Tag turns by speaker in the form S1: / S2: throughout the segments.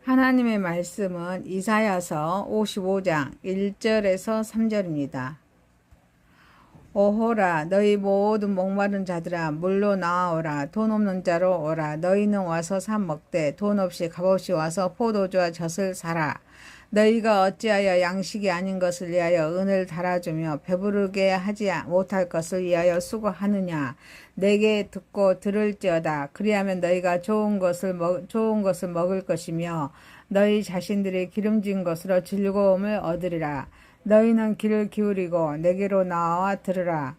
S1: 하나님의 말씀은 이사야서 55장 1절에서 3절입니다. 오호라 너희 모든 목마른 자들아 물로 나아오라. 돈 없는 자로 오라. 너희는 와서 사 먹되 돈 없이 값없이 와서 포도주와 젖을 사라. 너희가 어찌하여 양식이 아닌 것을 위하여 은을 달아주며 배부르게 하지 못할 것을 위하여 수고하느냐. 내게 듣고 들을지어다. 그리하면 너희가 좋은 것을 먹을 것이며 너희 자신들이 기름진 것으로 즐거움을 얻으리라. 너희는 귀를 기울이고 내게로 나와 들으라.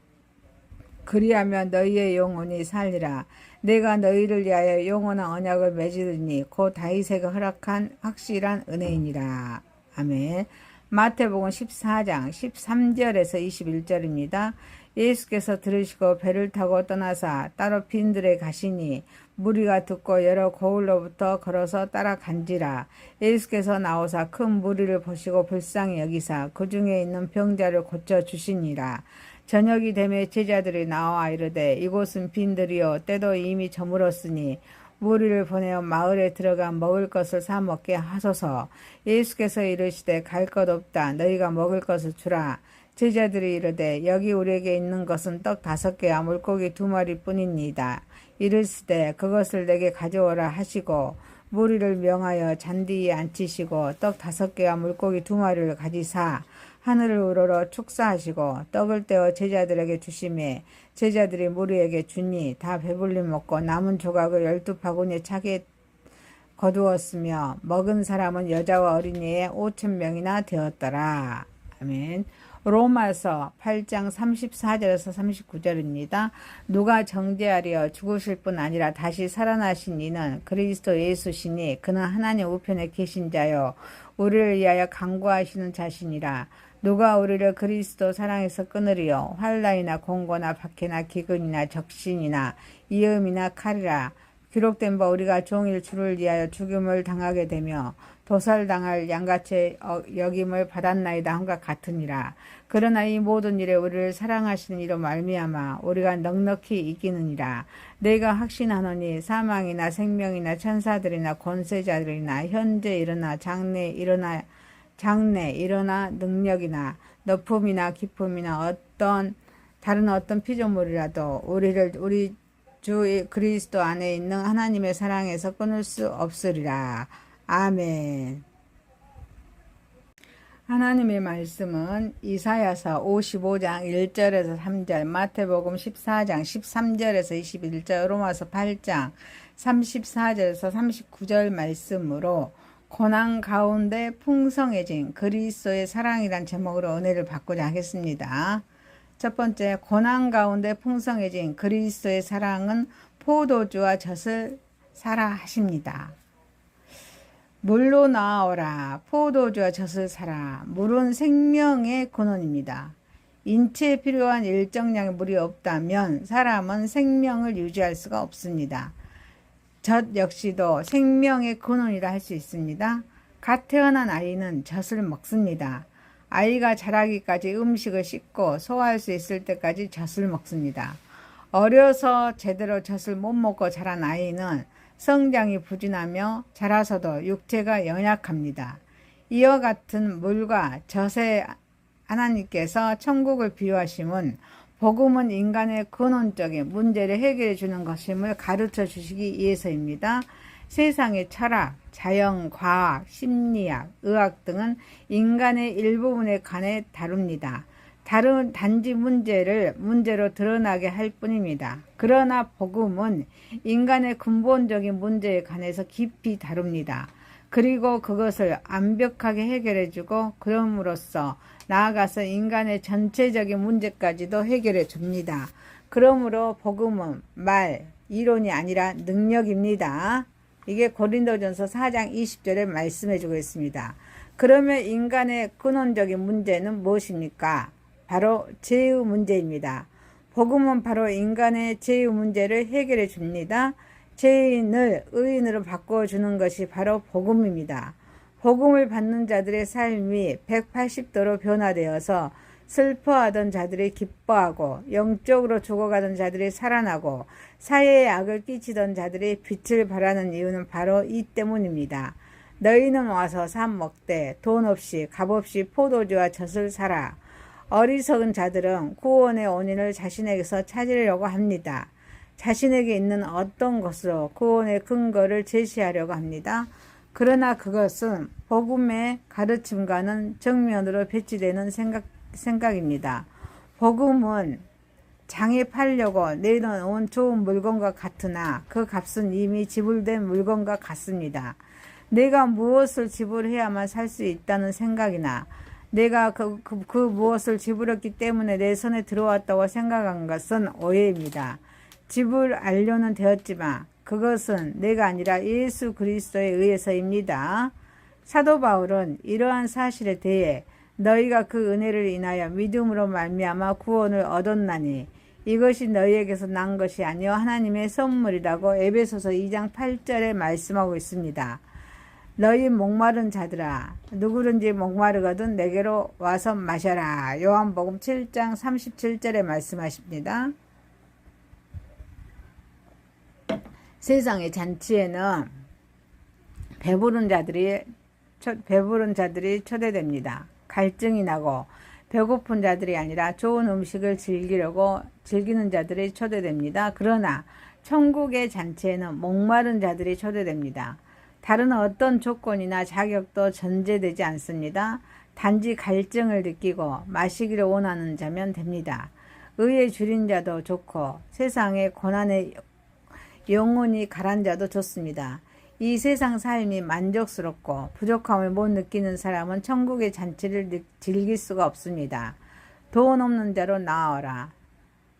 S1: 그리하면 너희의 영혼이 살리라. 내가 너희를 위하여 영원한 언약을 맺으리니 곧 다윗에게 허락한 확실한 은혜이니라. 아멘. 마태복음 14장 13절에서 21절입니다. 예수께서 들으시고 배를 타고 떠나사 따로 빈들에 가시니 무리가 듣고 여러 고을로부터 걸어서 따라간지라. 예수께서 나오사 큰 무리를 보시고 불쌍히 여기사 그 중에 있는 병자를 고쳐주시니라. 저녁이 되매 제자들이 나와 이르되 이곳은 빈들이요 때도 이미 저물었으니 무리를 보내어 마을에 들어가 먹을 것을 사 먹게 하소서. 예수께서 이르시되 갈 것 없다. 너희가 먹을 것을 주라. 제자들이 이르되 여기 우리에게 있는 것은 떡 5개와 물고기 2마리 뿐입니다. 이르시되 그것을 내게 가져오라 하시고 무리를 명하여 잔디 위에 앉히시고 떡 5개와 물고기 2마리를 가지사 하늘을 우러러 축사하시고 떡을 떼어 제자들에게 주시매 제자들이 무리에게 주니 다 배불리 먹고 남은 조각을 12바구니에 차게 거두었으며 먹은 사람은 여자와 어린이에 5,000명이나 되었더라. 아멘. 로마서 8장 34절에서 39절입니다. 누가 정죄하려 죽으실 뿐 아니라 다시 살아나신 이는 그리스도 예수시니 그는 하나님 우편에 계신 자요 우리를 위하여 간구하시는 자시니라. 누가 우리를 그리스도 사랑에서 끊으리요. 환난이나 공고나 박해나 기근이나 적신이나 이음이나 칼이라. 기록된 바 우리가 종일 주를 위하여 죽임을 당하게 되며 도살당할 양같이 여김을 받았나이다 함과 같으니라. 그러나 이 모든 일에 우리를 사랑하시는 이로 말미암아 우리가 넉넉히 이기느니라. 내가 확신하노니 사망이나 생명이나 천사들이나 권세자들이나 현재 일어나 장래 일어나 능력이나 너품이나 기품이나 다른 어떤 피조물이라도 우리 주 그리스도 안에 있는 하나님의 사랑에서 끊을 수 없으리라. 아멘. 하나님의 말씀은 이사야서 55장 1절에서 3절, 마태복음 14장 13절에서 21절, 로마서 8장 34절에서 39절 말씀으로 고난 가운데 풍성해진 그리스도의 사랑이란 제목으로 은혜를 받고자 하겠습니다. 첫 번째, 고난 가운데 풍성해진 그리스도의 사랑은 포도주와 젖을 사라 하십니다. 물로 나아오라. 포도주와 젖을 사라. 물은 생명의 근원입니다. 인체에 필요한 일정량의 물이 없다면 사람은 생명을 유지할 수가 없습니다. 젖 역시도 생명의 근원이라 할 수 있습니다. 갓 태어난 아이는 젖을 먹습니다. 아이가 자라기까지 음식을 씹고 소화할 수 있을 때까지 젖을 먹습니다. 어려서 제대로 젖을 못 먹고 자란 아이는 성장이 부진하며 자라서도 육체가 연약합니다. 이와 같은 물과 젖에 하나님께서 천국을 비유하심은 복음은 인간의 근원적인 문제를 해결해 주는 것임을 가르쳐 주시기 위해서입니다. 세상의 철학, 자연, 과학, 심리학, 의학 등은 인간의 일부분에 관해 다룹니다. 단지 문제로 드러나게 할 뿐입니다. 그러나 복음은 인간의 근본적인 문제에 관해서 깊이 다룹니다. 그리고 그것을 완벽하게 해결해주고 그럼으로써 나아가서 인간의 전체적인 문제까지도 해결해 줍니다. 그러므로 복음은 이론이 아니라 능력입니다. 이게 고린도전서 4장 20절에 말씀해 주고 있습니다. 그러면 인간의 근원적인 문제는 무엇입니까? 바로 죄의 문제입니다. 복음은 바로 인간의 죄의 문제를 해결해 줍니다. 죄인을 의인으로 바꿔주는 것이 바로 복음입니다. 복음을 받는 자들의 삶이 180도로 변화되어서 슬퍼하던 자들이 기뻐하고 영적으로 죽어가던 자들이 살아나고 사회에 악을 끼치던 자들이 빛을 발하는 이유는 바로 이 때문입니다. 너희는 와서 삽 먹되 돈 없이 값없이 포도주와 젖을 사라. 어리석은 자들은 구원의 원인을 자신에게서 찾으려고 합니다. 자신에게 있는 어떤 것으로 구원의 근거를 제시하려고 합니다. 그러나 그것은 복음의 가르침과는 정면으로 배치되는 생각입니다. 복음은 장에 팔려고 내놓은 좋은 물건과 같으나 그 값은 이미 지불된 물건과 같습니다. 내가 무엇을 지불해야만 살 수 있다는 생각이나 내가 그 무엇을 지불했기 때문에 내 손에 들어왔다고 생각한 것은 오해입니다. 지불 완료는 되었지만 그것은 내가 아니라 예수 그리스도에 의해서입니다. 사도 바울은 이러한 사실에 대해 너희가 그 은혜를 인하여 믿음으로 말미암아 구원을 얻었나니 이것이 너희에게서 난 것이 아니요 하나님의 선물이라고 에베소서 2장 8절에 말씀하고 있습니다. 너희 목마른 자들아 누구든지 목마르거든 내게로 와서 마셔라. 요한복음 7장 37절에 말씀하십니다. 세상의 잔치에는 배부른 자들이 초대됩니다. 갈증이 나고 배고픈 자들이 아니라 좋은 음식을 즐기는 자들이 초대됩니다. 그러나 천국의 잔치에는 목마른 자들이 초대됩니다. 다른 어떤 조건이나 자격도 전제되지 않습니다. 단지 갈증을 느끼고 마시기를 원하는 자면 됩니다. 의에 줄인 자도 좋고 세상의 고난에 영혼이 가란 자도 좋습니다. 이 세상 삶이 만족스럽고 부족함을 못 느끼는 사람은 천국의 잔치를 즐길 수가 없습니다. 돈 없는 자로 나아오라.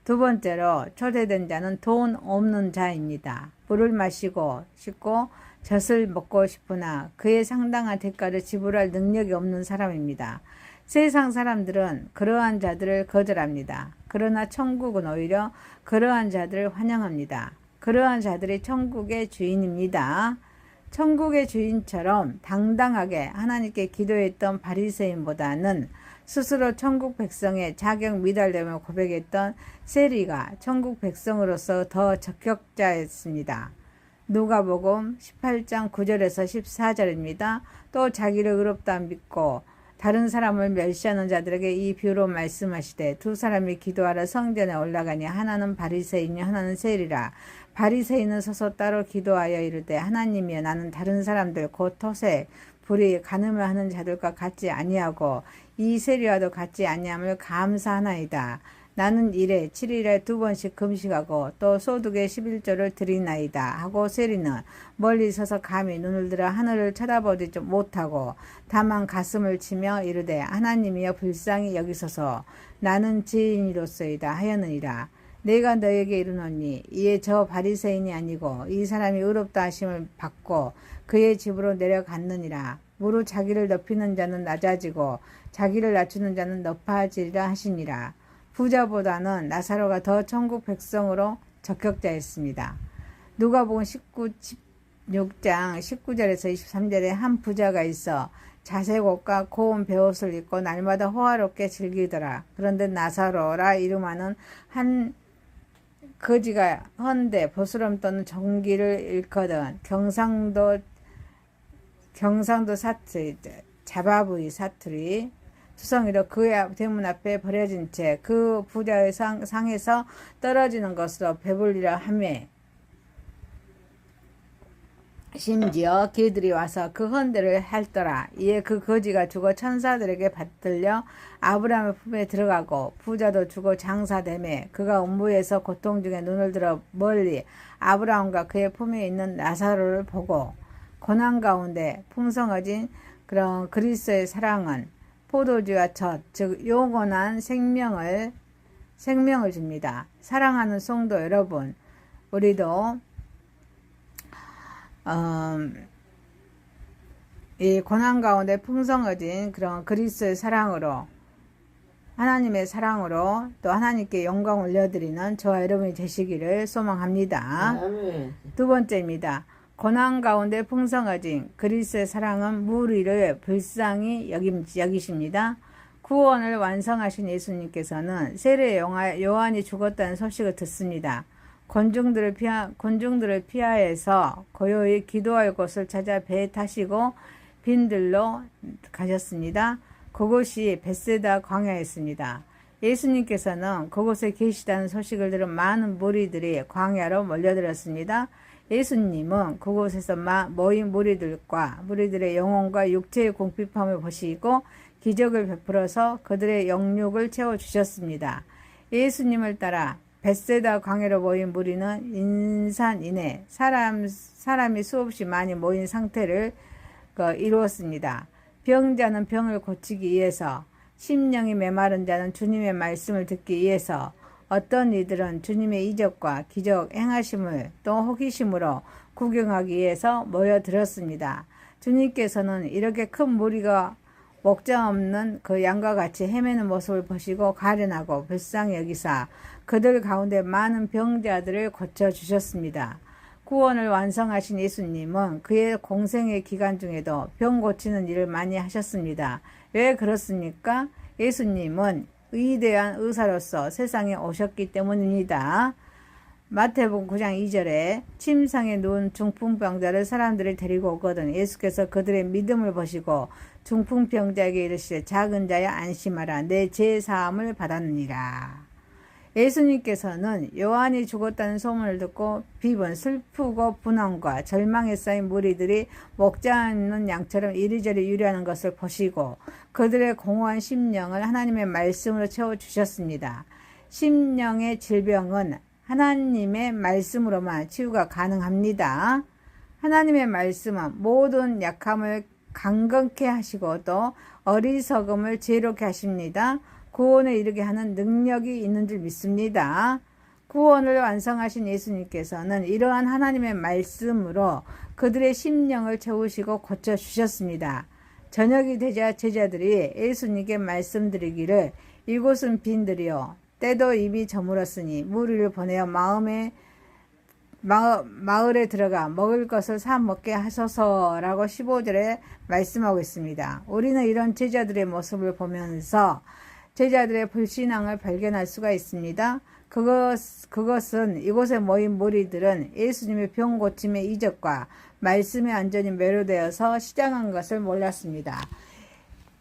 S1: 두 번째로 초대된 자는 돈 없는 자입니다. 물을 마시고 싶고 젖을 먹고 싶으나 그에 상당한 대가를 지불할 능력이 없는 사람입니다. 세상 사람들은 그러한 자들을 거절합니다. 그러나 천국은 오히려 그러한 자들을 환영합니다. 그러한 자들이 천국의 주인입니다. 천국의 주인처럼 당당하게 하나님께 기도했던 바리새인보다는 스스로 천국 백성의 자격 미달됨을 고백했던 세리가 천국 백성으로서 더 적격자였습니다. 누가복음 18장 9절에서 14절입니다. 또 자기를 의롭다 믿고 다른 사람을 멸시하는 자들에게 이 비유로 말씀하시되 두 사람이 기도하러 성전에 올라가니 하나는 바리새인이 하나는 세리라. 바리새인은 서서 따로 기도하여 이르되 하나님이여 나는 다른 사람들 곧 토색 불의 간음을 하는 자들과 같지 아니하고 이 세리와도 같지 아니함을 감사하나이다. 나는 일에 7일에 2번씩 금식하고 또 소득의 11조를 드리나이다 하고 세리는 멀리 서서 감히 눈을 들어 하늘을 쳐다보지 못하고 다만 가슴을 치며 이르되 하나님이여 불쌍히 여기소서 나는 죄인이로소이다 하였느니라. 내가 너에게 이르노니 이에 저 바리새인이 아니고 이 사람이 의롭다 하심을 받고 그의 집으로 내려갔느니라. 무릇 자기를 높이는 자는 낮아지고 자기를 낮추는 자는 높아지리라 하시니라. 부자보다는 나사로가 더 천국 백성으로 적격자였습니다. 누가복음 16장 19절에서 23절에 한 부자가 있어 자색 옷과 고운 베옷을 입고 날마다 호화롭게 즐기더라. 그런데 나사로라 이름하는 한 거지가 헌데 보스럼 또는 정기를 잃거든 경상도 사투리 자바부의 사투리 투성이로 그의 대문 앞에 버려진 채 그 부자의 상에서 떨어지는 것으로 배불리라 하매 심지어 개들이 와서 그 헌대를 핥더라. 이에 그 거지가 죽어 천사들에게 받들려 아브라함의 품에 들어가고 부자도 죽어 장사되매 그가 음부에서 고통 중에 눈을 들어 멀리 아브라함과 그의 품에 있는 나사로를 보고 고난 가운데 풍성해진 그런 그리스도의 사랑은 포도주와 젖, 즉 영원한 생명을 줍니다. 사랑하는 성도 여러분, 우리도 이 고난 가운데 풍성해진 그런 그리스도의 사랑으로 하나님의 사랑으로 또 하나님께 영광 올려드리는 저와 여러분이 되시기를 소망합니다. 아멘. 두 번째입니다. 고난 가운데 풍성해진 그리스도의 사랑은 무리를 불쌍히 여기십니다. 구원을 완성하신 예수님께서는 세례 요한이 죽었다는 소식을 듣습니다. 곤충들을 피하여서 고요히 기도할 곳을 찾아 배에 타시고 빈들로 가셨습니다. 그곳이 벳세다 광야였습니다. 예수님께서는 그곳에 계시다는 소식을 들은 많은 무리들이 광야로 몰려들었습니다. 예수님은 그곳에서 모인 무리들의 영혼과 육체의 궁핍함을 보시고 기적을 베풀어서 그들의 영육을 채워주셨습니다. 예수님을 따라 벳세다 광야로 모인 무리는 인산인해 사람이 수없이 많이 모인 상태를 이루었습니다. 병자는 병을 고치기 위해서, 심령이 메마른 자는 주님의 말씀을 듣기 위해서, 어떤 이들은 주님의 이적과 기적 행하심을 또 호기심으로 구경하기 위해서 모여들었습니다. 주님께서는 이렇게 큰 무리가 목장 없는 그 양과 같이 헤매는 모습을 보시고 가련하고 불쌍히 여기사 그들 가운데 많은 병자들을 고쳐주셨습니다. 구원을 완성하신 예수님은 그의 공생의 기간 중에도 병 고치는 일을 많이 하셨습니다. 왜 그렇습니까? 예수님은 위대한 의사로서 세상에 오셨기 때문입니다. 마태복음 9장 2절에 침상에 누운 중풍병자를 사람들이 데리고 오거든 예수께서 그들의 믿음을 보시고 중풍병자에게 이르시되 작은 자야 안심하라 내 죄 사함을 받았느니라. 예수님께서는 요한이 죽었다는 소문을 듣고 비번 슬프고 분함과 절망에 쌓인 무리들이 목자 없는 양처럼 이리저리 유리하는 것을 보시고 그들의 공허한 심령을 하나님의 말씀으로 채워주셨습니다. 심령의 질병은 하나님의 말씀으로만 치유가 가능합니다. 하나님의 말씀은 모든 약함을 강건케 하시고 또 어리석음을 지혜롭게 하십니다. 구원에 이르게 하는 능력이 있는 줄 믿습니다. 구원을 완성하신 예수님께서는 이러한 하나님의 말씀으로 그들의 심령을 채우시고 고쳐주셨습니다. 저녁이 되자 제자들이 예수님께 말씀드리기를 이곳은 빈들이요 때도 이미 저물었으니 무리를 보내어 마을에 들어가 먹을 것을 사 먹게 하소서라고 15절에 말씀하고 있습니다. 우리는 이런 제자들의 모습을 보면서 제자들의 불신앙을 발견할 수가 있습니다. 그것은 이곳에 모인 무리들은 예수님의 병 고침의 이적과 말씀의 안전이 매료되어서 시장한 것을 몰랐습니다.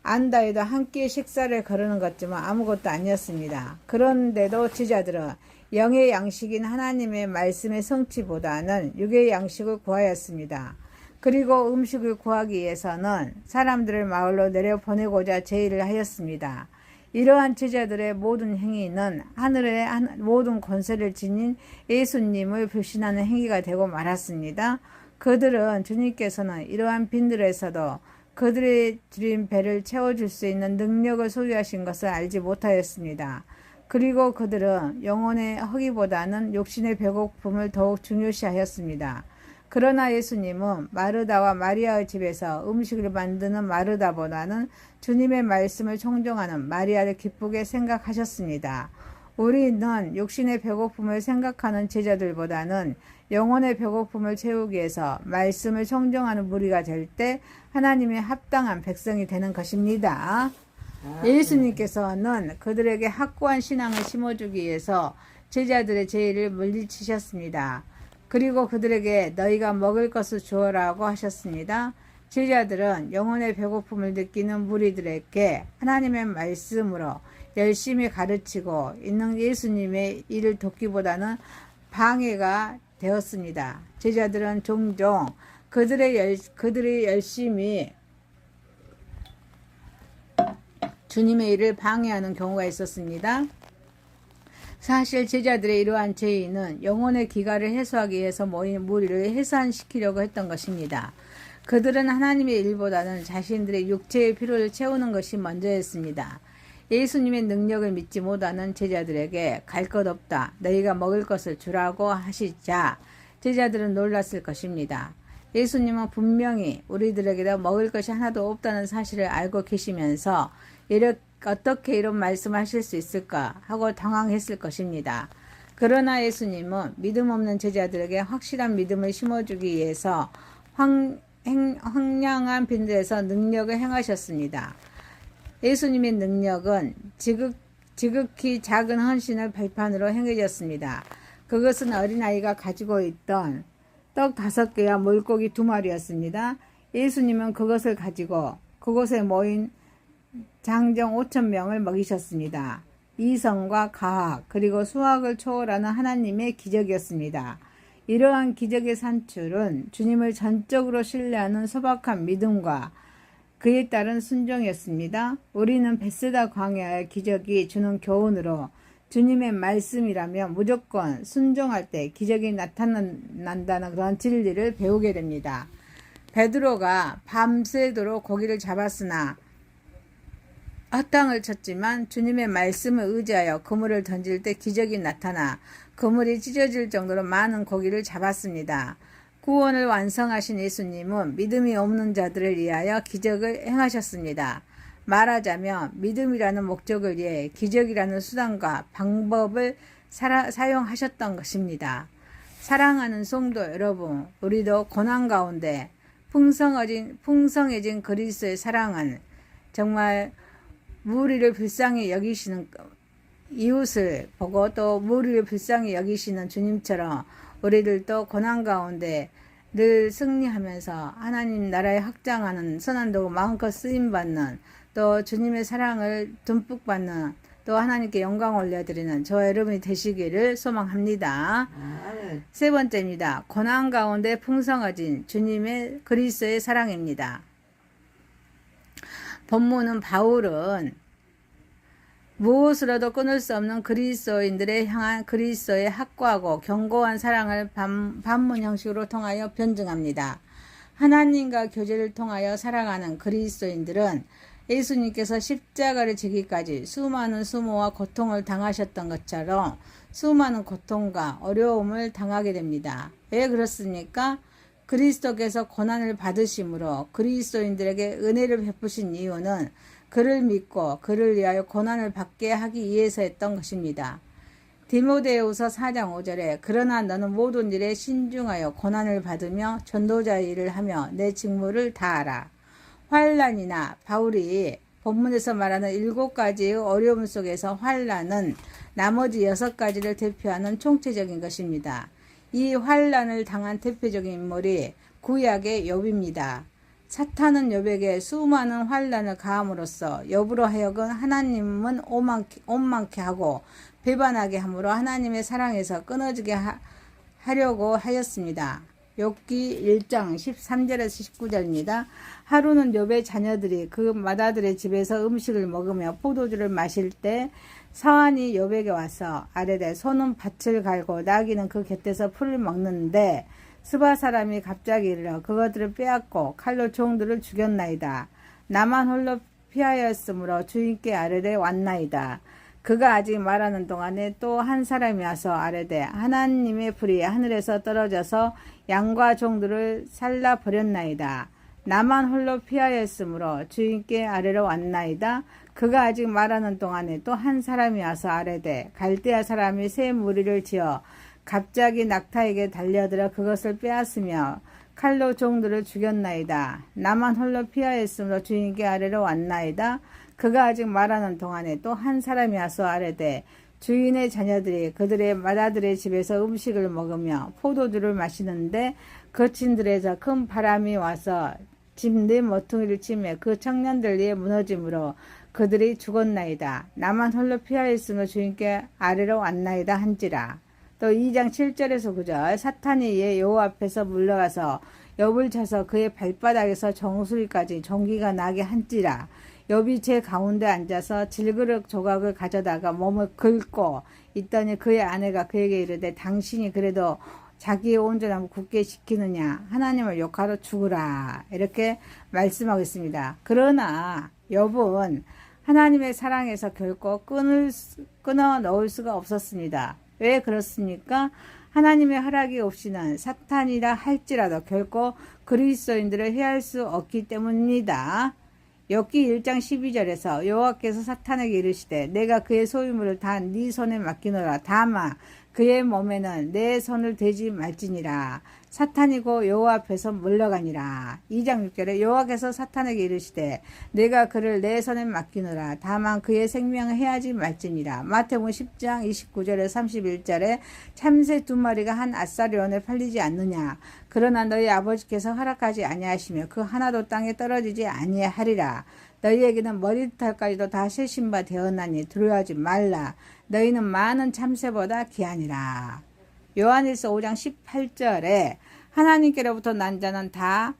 S1: 안다 해도 한 끼 식사를 거르는 것쯤은 아무것도 아니었습니다. 그런데도 제자들은 영의 양식인 하나님의 말씀의 성취보다는 육의 양식을 구하였습니다. 그리고 음식을 구하기 위해서는 사람들을 마을로 내려보내고자 제의를 하였습니다. 이러한 제자들의 모든 행위는 하늘의 모든 권세를 지닌 예수님을 불신하는 행위가 되고 말았습니다. 그들은 주님께서는 이러한 빈들에서도 그들의 줄인 배를 채워줄 수 있는 능력을 소유하신 것을 알지 못하였습니다. 그리고 그들은 영혼의 허기보다는 육신의 배고픔을 더욱 중요시하였습니다. 그러나 예수님은 마르다와 마리아의 집에서 음식을 만드는 마르다보다는 주님의 말씀을 청종하는 마리아를 기쁘게 생각하셨습니다. 우리는 육신의 배고픔을 생각하는 제자들보다는 영혼의 배고픔을 채우기 위해서 말씀을 청종하는 무리가 될 때 하나님의 합당한 백성이 되는 것입니다. 예수님께서는 그들에게 확고한 신앙을 심어주기 위해서 제자들의 제의를 물리치셨습니다. 그리고 그들에게 너희가 먹을 것을 주어라고 하셨습니다. 제자들은 영혼의 배고픔을 느끼는 무리들에게 하나님의 말씀으로 열심히 가르치고 있는 예수님의 일을 돕기보다는 방해가 되었습니다. 제자들은 종종 그들이 열심히 주님의 일을 방해하는 경우가 있었습니다. 사실 제자들의 이러한 제의는 영혼의 기갈을 해소하기 위해서 모인 무리를 해산시키려고 했던 것입니다. 그들은 하나님의 일보다는 자신들의 육체의 필요를 채우는 것이 먼저였습니다. 예수님의 능력을 믿지 못하는 제자들에게 갈 것 없다, 너희가 먹을 것을 주라고 하시자 제자들은 놀랐을 것입니다. 예수님은 분명히 우리들에게도 먹을 것이 하나도 없다는 사실을 알고 계시면서 어떻게 이런 말씀을 하실 수 있을까 하고 당황했을 것입니다. 그러나 예수님은 믿음 없는 제자들에게 확실한 믿음을 심어주기 위해서 황량한 빈들에서 능력을 행하셨습니다. 예수님의 능력은 지극히 작은 헌신을 발판으로 행해졌습니다. 그것은 어린아이가 가지고 있던 떡 5개와 물고기 2마리였습니다. 예수님은 그것을 가지고 그곳에 모인 장정 5,000명을 먹이셨습니다. 이성과 과학 그리고 수학을 초월하는 하나님의 기적이었습니다. 이러한 기적의 산출은 주님을 전적으로 신뢰하는 소박한 믿음과 그에 따른 순종이었습니다. 우리는 베세다 광야의 기적이 주는 교훈으로 주님의 말씀이라면 무조건 순종할 때 기적이 나타난다는 그런 진리를 배우게 됩니다. 베드로가 밤새도록 고기를 잡았으나 헛땅을 쳤지만 주님의 말씀을 의지하여 그물을 던질 때 기적이 나타나 그물이 찢어질 정도로 많은 고기를 잡았습니다. 구원을 완성하신 예수님은 믿음이 없는 자들을 위하여 기적을 행하셨습니다. 말하자면 믿음이라는 목적을 위해 기적이라는 수단과 방법을 사용하셨던 것입니다. 사랑하는 성도 여러분, 우리도 고난 가운데 풍성해진 그리스도의 사랑은 정말 무리를 불쌍히 여기시는 이웃을 보고 또 무리를 불쌍히 여기시는 주님처럼 우리들도 고난 가운데 늘 승리하면서 하나님 나라에 확장하는 선한 도구 마음껏 쓰임받는 또 주님의 사랑을 듬뿍 받는 또 하나님께 영광 올려드리는 저와 여러분이 되시기를 소망합니다. 세 번째입니다. 고난 가운데 풍성해진 주님의 그리스도의 사랑입니다. 본문은 바울은 무엇으로도 끊을 수 없는 그리스도인들에 향한 그리스도의 확고하고 견고한 사랑을 반문 형식으로 통하여 변증합니다. 하나님과 교제를 통하여 살아가는 그리스도인들은 예수님께서 십자가를 지기까지 수많은 수모와 고통을 당하셨던 것처럼 수많은 고통과 어려움을 당하게 됩니다. 왜 그렇습니까? 그리스도께서 고난을 받으심으로 그리스도인들에게 은혜를 베푸신 이유는 그를 믿고 그를 위하여 고난을 받게 하기 위해서였던 것입니다. 디모데후서 4장 5절에 그러나 너는 모든 일에 신중하여 고난을 받으며 전도자의 일을 하며 내 직무를 다하라. 환난이나 바울이 본문에서 말하는 7가지의 어려움 속에서 환난은 나머지 6가지를 대표하는 총체적인 것입니다. 이 환난을 당한 대표적인 인물이 구약의 욥입니다. 사탄은 욥에게 수많은 환난을 가함으로써 욥으로 하여금 하나님은 온만케 하고 배반하게 함으로 하나님의 사랑에서 끊어지게 하려고 하였습니다. 욥기 1장 13절에서 19절입니다. 하루는 욥의 자녀들이 그 맏아들의 집에서 음식을 먹으며 포도주를 마실 때 사환이 욥에게 와서 아뢰되 소는 밭을 갈고 나귀는 그 곁에서 풀을 먹는데 스바 사람이 갑자기 이르러 그것들을 빼앗고 칼로 종들을 죽였나이다. 나만 홀로 피하였으므로 주인께 아뢰되 왔나이다. 그가 아직 말하는 동안에 또 한 사람이 와서 아뢰되 하나님의 불이 하늘에서 떨어져서 양과 종들을 살라 버렸나이다. 나만 홀로 피하였으므로 주인께 아뢰러 왔나이다. 그가 아직 말하는 동안에 또 한 사람이 와서 아뢰되 갈대아 사람이 새 무리를 지어 갑자기 낙타에게 달려들어 그것을 빼앗으며 칼로 종들을 죽였나이다. 나만 홀로 피하였으므로 주인께 아뢰러 왔나이다. 그가 아직 말하는 동안에 또 한 사람이 와서 아뢰되 주인의 자녀들이 그들의 맏아들의 집에서 음식을 먹으며 포도주를 마시는데 거친 들에서 큰 바람이 와서 집 내 모퉁이를 치며 그 청년들 위에 무너짐으로 그들이 죽었나이다. 나만 홀로 피하였으므로 주인께 아뢰러 왔나이다 한지라. 또 2장 7절에서 9절 사탄이 이에 여호와 앞에서 물러가서 욥을 차서 그의 발바닥에서 정수리까지 전기가 나게 한지라. 욥이 제 가운데 앉아서 질그릇 조각을 가져다가 몸을 긁고 있더니 그의 아내가 그에게 이르되 당신이 그래도 자기의 온전함을 굳게 지키느냐 하나님을 욕하러 죽으라 이렇게 말씀하고 있습니다. 그러나 욥은 하나님의 사랑에서 결코 끊어 넣을 수가 없었습니다. 왜 그렇습니까? 하나님의 허락이 없이는 사탄이라 할지라도 결코 그리스도인들을 해할 수 없기 때문입니다. 욥기 1장 12절에서 여호와께서 사탄에게 이르시되 내가 그의 소유물을 다 네 손에 맡기노라. 다만 그의 몸에는 내 손을 대지 말지니라. 사탄이고 여호와 앞에서 물러가니라. 2장 6절에 여호와께서 사탄에게 이르시되 내가 그를 내 손에 맡기노라. 다만 그의 생명을 해하지 말지니라. 마태복음 10장 29절에 31절에 참새 2마리가 한 아사리온에 팔리지 않느냐. 그러나 너희 아버지께서 허락하지 아니하시며 그 하나도 땅에 떨어지지 아니하리라. 너희에게는 머리털까지도 다 세신 바 되었나니 두려워하지 말라. 너희는 많은 참새보다 귀하니라. 요한일서 5장 18절에 하나님께로부터 난 자는 다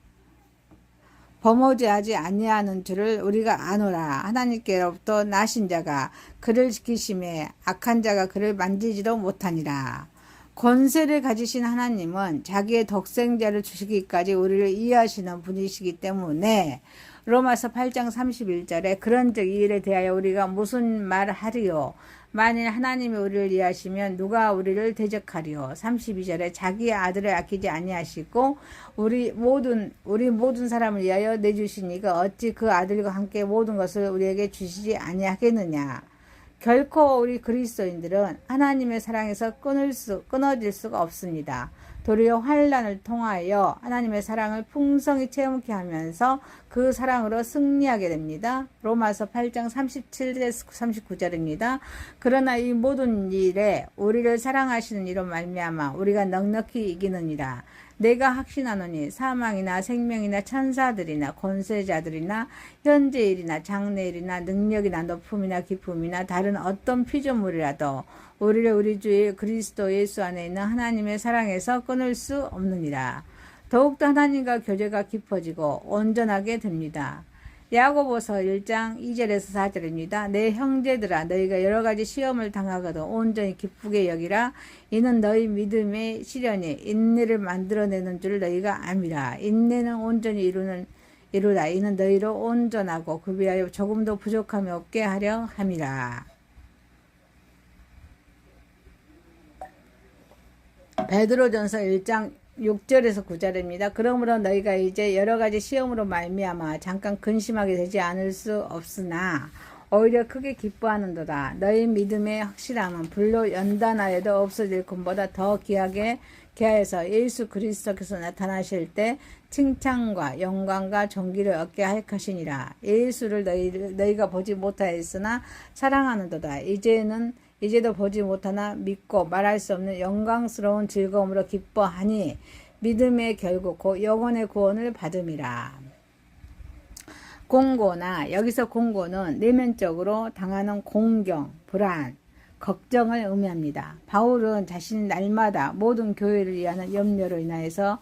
S1: 범어지하지 아니하는 줄을 우리가 아노라. 하나님께로부터 나신 자가 그를 지키심에 악한 자가 그를 만지지도 못하니라. 권세를 가지신 하나님은 자기의 독생자를 주시기까지 우리를 이해하시는 분이시기 때문에 로마서 8장 31절에 그런즉 이 일에 대하여 우리가 무슨 말을 하리요. 만일 하나님이 우리를 이해하시면 누가 우리를 대적하리요. 32절에 자기의 아들을 아끼지 아니하시고 우리 모든 사람을 위하여 내주시니까 어찌 그 아들과 함께 모든 것을 우리에게 주시지 아니하겠느냐. 결코 우리 그리스도인들은 하나님의 사랑에서 끊어질 수가 없습니다. 도리어 환난을 통하여 하나님의 사랑을 풍성히 체험케 하면서 그 사랑으로 승리하게 됩니다. 로마서 8장 37절 39절입니다. 그러나 이 모든 일에 우리를 사랑하시는 이로 말미암아 우리가 넉넉히 이기느니라. 내가 확신하노니 사망이나 생명이나 천사들이나 권세자들이나 현재일이나 장래일이나 능력이나 높음이나 기쁨이나 다른 어떤 피조물이라도 우리를 우리 주 그리스도 예수 안에 있는 하나님의 사랑에서 끊을 수 없느니라. 더욱더 하나님과 교제가 깊어지고 온전하게 됩니다. 야고보서 1장 2절에서 4절입니다. 내 형제들아 너희가 여러가지 시험을 당하거든 온전히 기쁘게 여기라. 이는 너희 믿음의 시련이 인내를 만들어내는 줄 너희가 암이라. 인내는 온전히 이루라. 이는 너희로 온전하고 구비하여 조금도 부족함이 없게 하려 함이라. 베드로전서 1장 6절에서 9절입니다. 그러므로 너희가 이제 여러가지 시험으로 말미암아 잠깐 근심하게 되지 않을 수 없으나 오히려 크게 기뻐하는도다. 너희 믿음의 확실함은 불로 연단하여도 없어질 것보다 더 귀하게 귀하여서 예수 그리스도께서 나타나실 때 칭찬과 영광과 존귀를 얻게 할 것이니라. 예수를 너희가 보지 못하였으나 사랑하는도다. 이제도 보지 못하나 믿고 말할 수 없는 영광스러운 즐거움으로 기뻐하니 믿음의 결국 곧 영혼의 구원을 받음이라. 공고나 여기서 공고는 내면적으로 당하는 공경, 불안, 걱정을 의미합니다. 바울은 자신이 날마다 모든 교회를 위하는 염려로 인하여서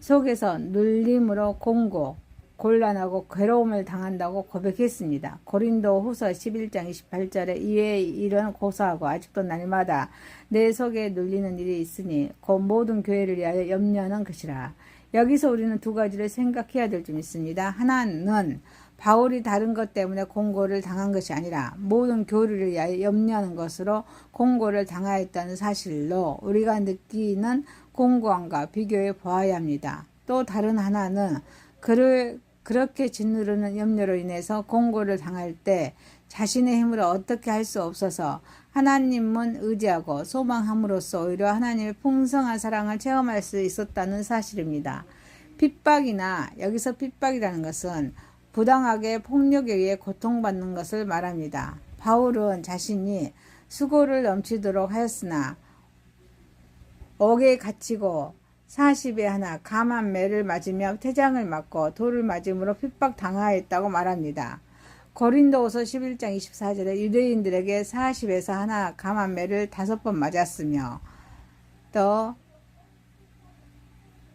S1: 속에서 눌림으로 공고, 곤란하고 괴로움을 당한다고 고백했습니다. 고린도 후서 11장 28절에 이에 일은 고사하고 아직도 날마다 내 속에 눌리는 일이 있으니 곧 모든 교회를 위하여 염려하는 것이라. 여기서 우리는 두 가지를 생각해야 될 점 있습니다. 하나는 바울이 다른 것 때문에 공고를 당한 것이 아니라 모든 교회를 위하여 염려하는 것으로 공고를 당하였다는 사실로 우리가 느끼는 공고함과 비교해 보아야 합니다. 또 다른 하나는 그를 그렇게 짓누르는 염려로 인해서 공고를 당할 때 자신의 힘으로 어떻게 할 수 없어서 하나님은 의지하고 소망함으로써 오히려 하나님의 풍성한 사랑을 체험할 수 있었다는 사실입니다. 핍박이나 여기서 핍박이라는 것은 부당하게 폭력에 의해 고통받는 것을 말합니다. 바울은 자신이 수고를 넘치도록 하였으나 옥에 갇히고 40에 하나 감한 매를 맞으며 태장을 맞고 돌을 맞음으로 핍박당하였다고 말합니다. 고린도후서 11장 24절에 유대인들에게 40에서 하나 감한 매를 5번 맞았으며 또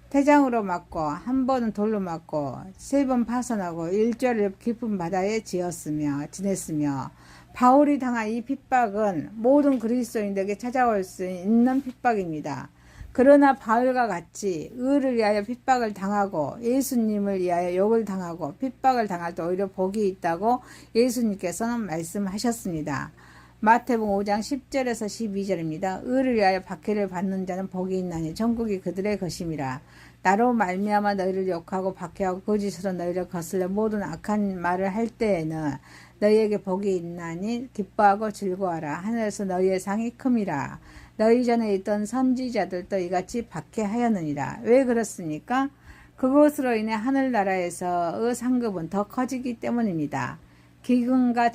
S1: 태장으로 맞고 1번은 돌로 맞고 3번 파선하고 1절을 깊은 바다에 지냈으며 바울이 당한 이 핍박은 모든 그리스도인들에게 찾아올 수 있는 핍박입니다. 그러나 바울과 같이 의를 위하여 핍박을 당하고 예수님을 위하여 욕을 당하고 핍박을 당할 때 오히려 복이 있다고 예수님께서는 말씀하셨습니다. 마태복음 5장 10절에서 12절입니다. 의를 위하여 박해를 받는 자는 복이 있나니 천국이 그들의 것임이라. 나로 말미암아 너희를 욕하고 박해하고 거짓으로 너희를 거슬려 모든 악한 말을 할 때에는 너희에게 복이 있나니 기뻐하고 즐거워하라. 하늘에서 너희의 상이 큼이라. 너희 전에 있던 선지자들도 이같이 박해하였느니라. 왜 그렇습니까? 그것으로 인해 하늘나라에서의 상급은 더 커지기 때문입니다. 기근과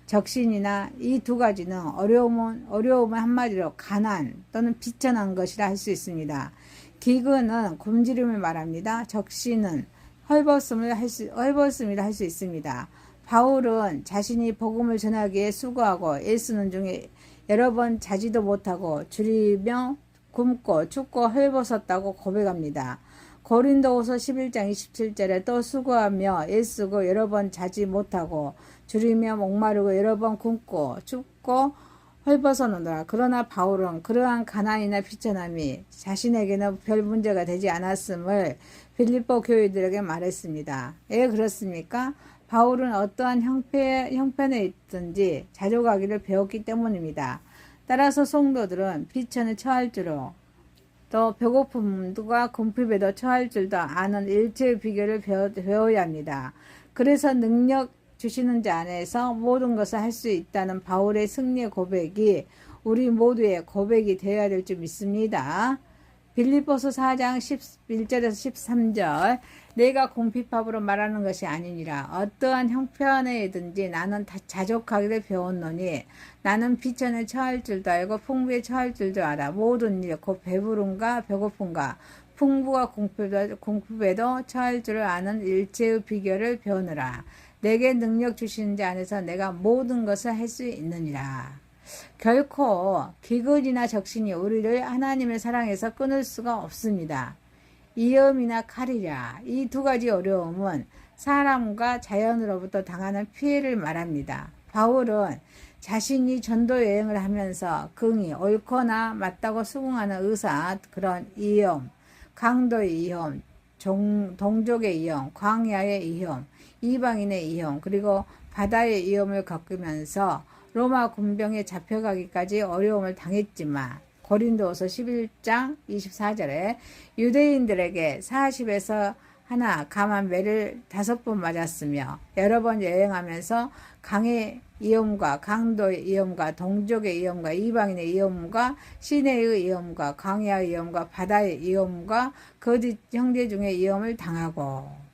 S1: 적신이나 이 두 가지는 어려움은 한마디로 가난 또는 비천한 것이라 할 수 있습니다. 기근은 굶주림을 말합니다. 적신은 헐벗음이라 할 수 있습니다. 바울은 자신이 복음을 전하기에 수고하고 애쓰는 중에 여러 번 자지도 못하고 줄이며 굶고 춥고 헐벗었다고 고백합니다. 고린도후서 11장 27절에 또 수고하며 애쓰고 여러 번 자지 못하고 줄이며 목마르고 여러 번 굶고 춥고 헐벗었노라. 그러나 바울은 그러한 가난이나 비천함이 자신에게는 별 문제가 되지 않았음을 빌립보 교회들에게 말했습니다. 왜 그렇습니까? 바울은 어떠한 형편에 있든지 자족하기를 배웠기 때문입니다. 따라서 성도들은 비천에 처할 줄로 또 배고픔과 궁핍에도 처할 줄도 아는 일체의 비결을 배워야 합니다. 그래서 능력 주시는 자 안에서 모든 것을 할 수 있다는 바울의 승리의 고백이 우리 모두의 고백이 되어야 될 줄 믿습니다. 빌립보서 4장 11절에서 13절 내가 궁핍함으로 말하는 것이 아니니라. 어떠한 형편에든지 나는 자족하기를 배웠노니 나는 비천에 처할 줄도 알고 풍부에 처할 줄도 알아. 모든 일 곧 배부름과 배고픔과 풍부와 궁핍에도 처할 줄을 아는 일체의 비결을 배우느라. 내게 능력 주시는 자 안에서 내가 모든 것을 할 수 있느니라. 결코 기근이나 적신이 우리를 하나님의 사랑에서 끊을 수가 없습니다. 위험이나 칼이라 이 두 가지 어려움은 사람과 자연으로부터 당하는 피해를 말합니다. 바울은 자신이 전도 여행을 하면서 긍이 옳거나 맞다고 수긍하는 그런 위험, 강도의 위험, 동족의 위험, 광야의 위험, 이방인의 위험, 그리고 바다의 위험을 겪으면서 로마 군병에 잡혀가기까지 어려움을 당했지만 고린도후서 11장 24절에 유대인들에게 40에서 하나 감한 매를 5번 맞았으며 여러 번 여행하면서 강의 위험과 강도의 위험과 동족의 위험과 이방인의 위험과 시내의 위험과 광야의 위험과 바다의 위험과 거짓 형제 중의 위험을 당하고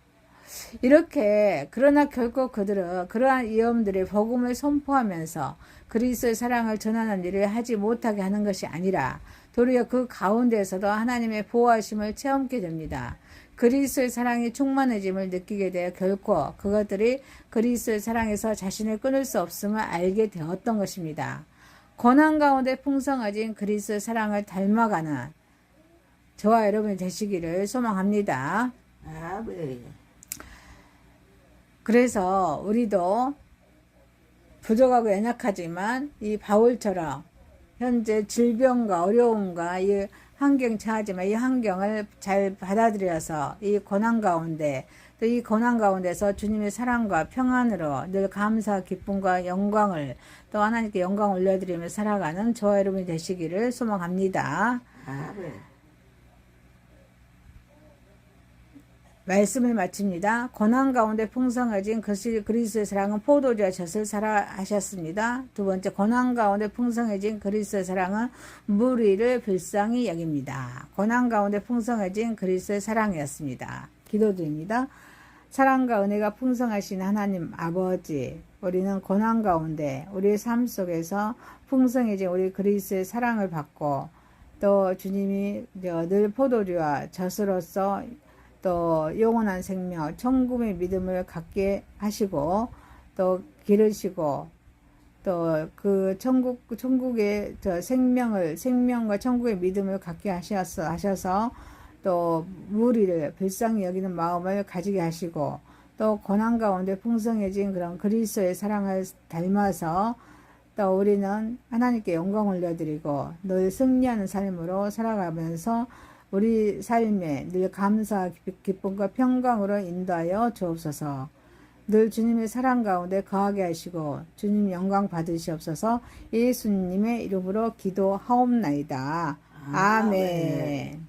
S1: 이렇게 그러나 결코 그들은 그러한 위험들의 복음을 선포하면서 그리스도의 사랑을 전하는 일을 하지 못하게 하는 것이 아니라 도리어 그 가운데에서도 하나님의 보호하심을 체험하게 됩니다. 그리스도의 사랑이 충만해짐을 느끼게 되어 결코 그것들이 그리스도의 사랑에서 자신을 끊을 수 없음을 알게 되었던 것입니다. 고난 가운데 풍성해진 그리스도의 사랑을 닮아가는 저와 여러분이 되시기를 소망합니다. 아멘. 그래서 우리도 부족하고 연약하지만 이 바울처럼 현재 질병과 어려움과 이 환경 처하지만 이 환경을 잘 받아들여서 이 고난 가운데 또 이 고난 가운데서 주님의 사랑과 평안으로 늘 감사 기쁨과 영광을 또 하나님께 영광 올려드리며 살아가는 저와 여러분이 되시기를 소망합니다. 아멘. 말씀을 마칩니다. 고난 가운데 풍성해진 그리스도의 사랑은 포도주와 젖을 사라 하셨습니다. 두 번째, 고난 가운데 풍성해진 그리스도의 사랑은 물 위를 불쌍히 여깁니다. 고난 가운데 풍성해진 그리스도의 사랑이었습니다. 기도드립니다. 사랑과 은혜가 풍성하신 하나님 아버지, 우리는 고난 가운데 우리의 삶 속에서 풍성해진 우리 그리스도의 사랑을 받고 또 주님이 늘 포도주와 젖으로서 또 영원한 생명, 천국의 믿음을 갖게 하시고 또 기르시고 또 그 천국의 생명과 천국의 믿음을 갖게 하셔서 또 무리를 불쌍히 여기는 마음을 가지게 하시고 또 고난 가운데 풍성해진 그런 그리스도의 사랑을 닮아서 또 우리는 하나님께 영광 올려드리고 늘 승리하는 삶으로 살아가면서 우리 삶에 늘 감사, 기쁨과 평강으로 인도하여 주옵소서. 늘 주님의 사랑 가운데 거하게 하시고 주님 영광 받으시옵소서. 예수님의 이름으로 기도하옵나이다. 아멘.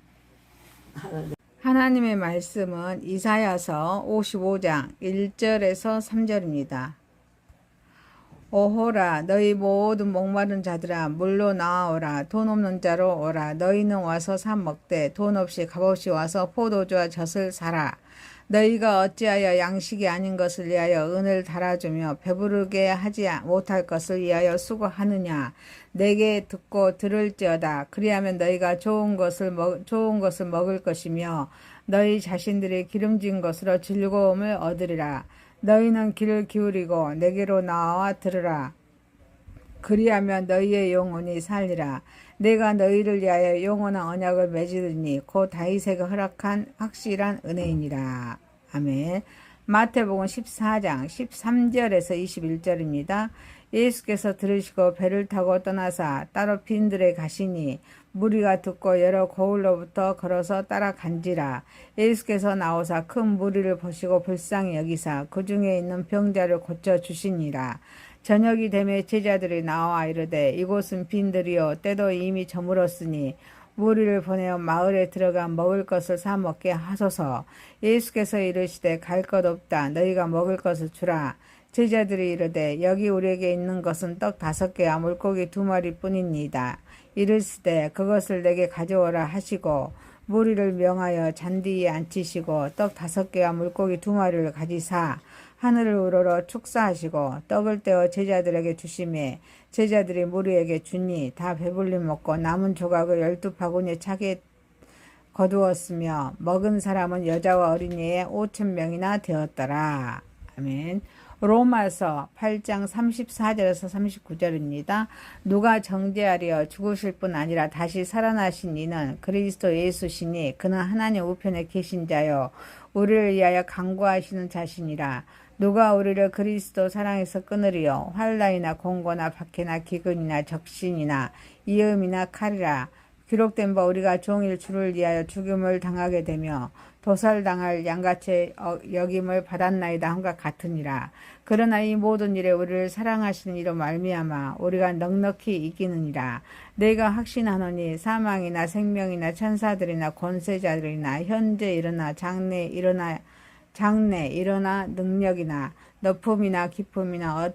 S1: 하나님의 말씀은 이사야서 55장 1절에서 3절입니다. 오호라 너희 모든 목마른 자들아 물로 나아오라 돈 없는 자로 오라 너희는 와서 사 먹되 돈 없이 값없이 와서 포도주와 젖을 사라 너희가 어찌하여 양식이 아닌 것을 위하여 은을 달아주며 배부르게 하지 못할 것을 위하여 수고하느냐 내게 듣고 들을지어다 그리하면 너희가 좋은 것을 먹을 것이며 너희 자신들이 기름진 것으로 즐거움을 얻으리라 너희는 귀를 기울이고 내게로 나와 들으라. 그리하면 너희의 영혼이 살리라. 내가 너희를 위하여 영원한 언약을 맺으리니 곧 다윗에게 허락한 확실한 은혜이니라. 아멘. 마태복음 14장 13절에서 21절입니다. 예수께서 들으시고 배를 타고 떠나사 따로 빈들에 가시니 무리가 듣고 여러 고을로부터 걸어서 따라간지라. 예수께서 나오사 큰 무리를 보시고 불쌍히 여기사 그 중에 있는 병자를 고쳐주시니라. 저녁이 되매 제자들이 나와 이르되 이곳은 빈들이요 때도 이미 저물었으니 무리를 보내어 마을에 들어가 먹을 것을 사 먹게 하소서. 예수께서 이르시되 갈 것 없다. 너희가 먹을 것을 주라. 제자들이 이르되 여기 우리에게 있는 것은 떡 5개와 물고기 2마리뿐이니이다. 이르시되 그것을 내게 가져오라 하시고 무리를 명하여 잔디 위에 앉히시고 떡 5개와 물고기 2마리를 가지사 하늘을 우러러 축사하시고 떡을 떼어 제자들에게 주시매 제자들이 무리에게 주니 다 배불리 먹고 남은 조각을 12바구니에 차게 거두었으며 먹은 사람은 여자와 어린이에 5,000명이나 되었더라. 아멘. 로마서 8장 34절에서 39절입니다. 누가 정죄하려 죽으실 뿐 아니라 다시 살아나신 이는 그리스도 예수시니 그는 하나님 우편에 계신 자요 우리를 위하여 간구하시는 자시니라. 누가 우리를 그리스도 사랑에서 끊으리요 환난이나 공고나 박해나 기근이나 적신이나 이음이나 칼이라. 기록된 바 우리가 종일 주를 위하여 죽임을 당하게 되며 도살당할 양같이 여김을 받았나이다 함과 같으니라. 그러나 이 모든 일에 우리를 사랑하시는 이로 말미암아 우리가 넉넉히 이기느니라. 내가 확신하노니 사망이나 생명이나 천사들이나 권세자들이나 현재 일어나 장래 일어나 능력이나 너품이나 기품이나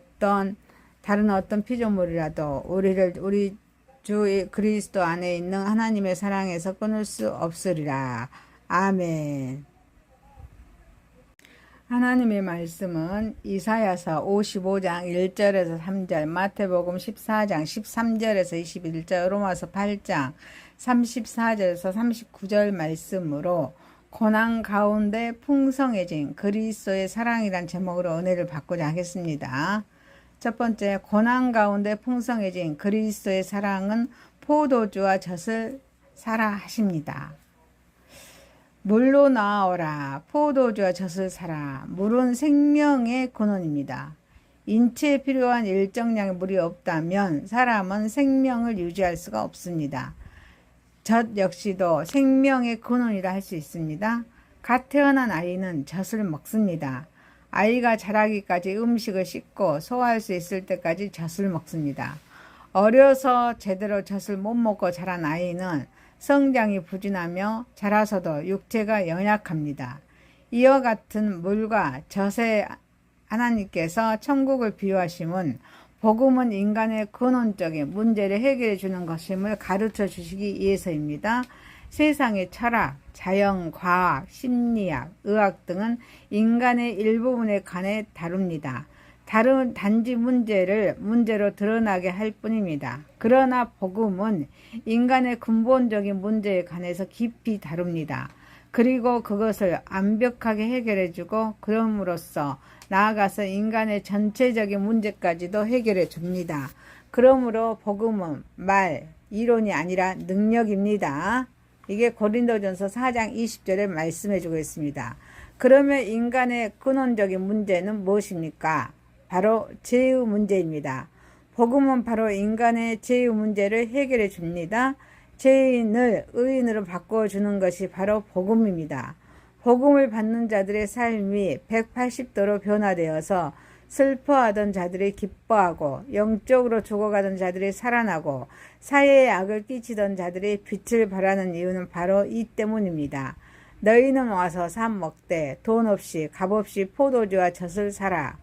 S1: 다른 어떤 피조물이라도 우리 주 그리스도 안에 있는 하나님의 사랑에서 끊을 수 없으리라. 아멘. 하나님의 말씀은 이사야서 55장 1절에서 3절, 마태복음 14장 13절에서 21절, 로마서 8장 34절에서 39절 말씀으로 고난 가운데 풍성해진 그리스도의 사랑이란 제목으로 은혜를 받고자 하겠습니다. 첫 번째, 고난 가운데 풍성해진 그리스도의 사랑은 포도주와 젖을 사라 하십니다. 물로 나아오라. 포도주와 젖을 사라. 물은 생명의 근원입니다. 인체에 필요한 일정량의 물이 없다면 사람은 생명을 유지할 수가 없습니다. 젖 역시도 생명의 근원이라 할 수 있습니다. 갓 태어난 아이는 젖을 먹습니다. 아이가 자라기까지 음식을 씹고 소화할 수 있을 때까지 젖을 먹습니다. 어려서 제대로 젖을 못 먹고 자란 아이는 성장이 부진하며 자라서도 육체가 연약합니다. 이와 같은 물과 젖에 하나님께서 천국을 비유하심은 복음은 인간의 근원적인 문제를 해결해 주는 것임을 가르쳐 주시기 위해서입니다. 세상의 철학, 자연, 과학, 심리학, 의학 등은 인간의 일부분에 관해 다룹니다. 단지 문제로 드러나게 할 뿐입니다. 그러나 복음은 인간의 근본적인 문제에 관해서 깊이 다룹니다. 그리고 그것을 완벽하게 해결해주고 그럼으로써 나아가서 인간의 전체적인 문제까지도 해결해 줍니다. 그러므로 복음은 이론이 아니라 능력입니다. 이게 고린도전서 4장 20절에 말씀해 주고 있습니다. 그러면 인간의 근원적인 문제는 무엇입니까? 바로 죄의 문제입니다. 복음은 바로 인간의 죄의 문제를 해결해 줍니다. 죄인을 의인으로 바꿔주는 것이 바로 복음입니다. 복음을 받는 자들의 삶이 180도로 변화되어서 슬퍼하던 자들이 기뻐하고 영적으로 죽어가던 자들이 살아나고 사회에 악을 끼치던 자들이 빛을 발하는 이유는 바로 이 때문입니다. 너희는 와서 사 먹되 돈 없이 값없이 포도주와 젖을 사라.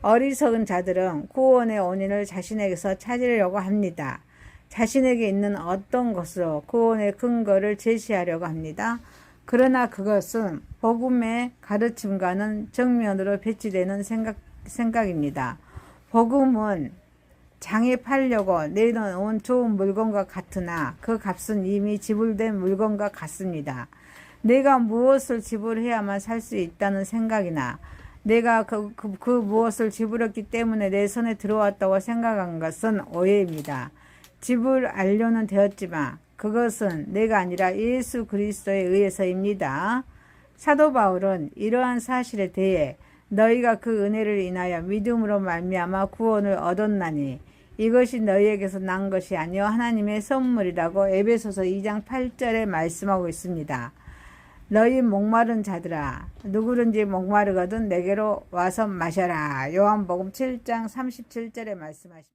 S1: 어리석은 자들은 구원의 원인을 자신에게서 찾으려고 합니다. 자신에게 있는 어떤 것으로 구원의 근거를 제시하려고 합니다. 그러나 그것은 복음의 가르침과는 정면으로 배치되는 생각입니다. 복음은 장에 팔려고 내놓은 좋은 물건과 같으나 그 값은 이미 지불된 물건과 같습니다. 내가 무엇을 지불해야만 살 수 있다는 생각이나 내가 그 무엇을 지불했기 때문에 내 손에 들어왔다고 생각한 것은 오해입니다. 지불 완료는 되었지만 그것은 내가 아니라 예수 그리스도에 의해서입니다. 사도 바울은 이러한 사실에 대해 너희가 그 은혜를 인하여 믿음으로 말미암아 구원을 얻었나니 이것이 너희에게서 난 것이 아니요 하나님의 선물이라고 에베소서 2장 8절에 말씀하고 있습니다. 너희 목마른 자들아 누구든지 목마르거든 내게로 와서 마셔라. 요한복음 7장 37절에 말씀하십니다.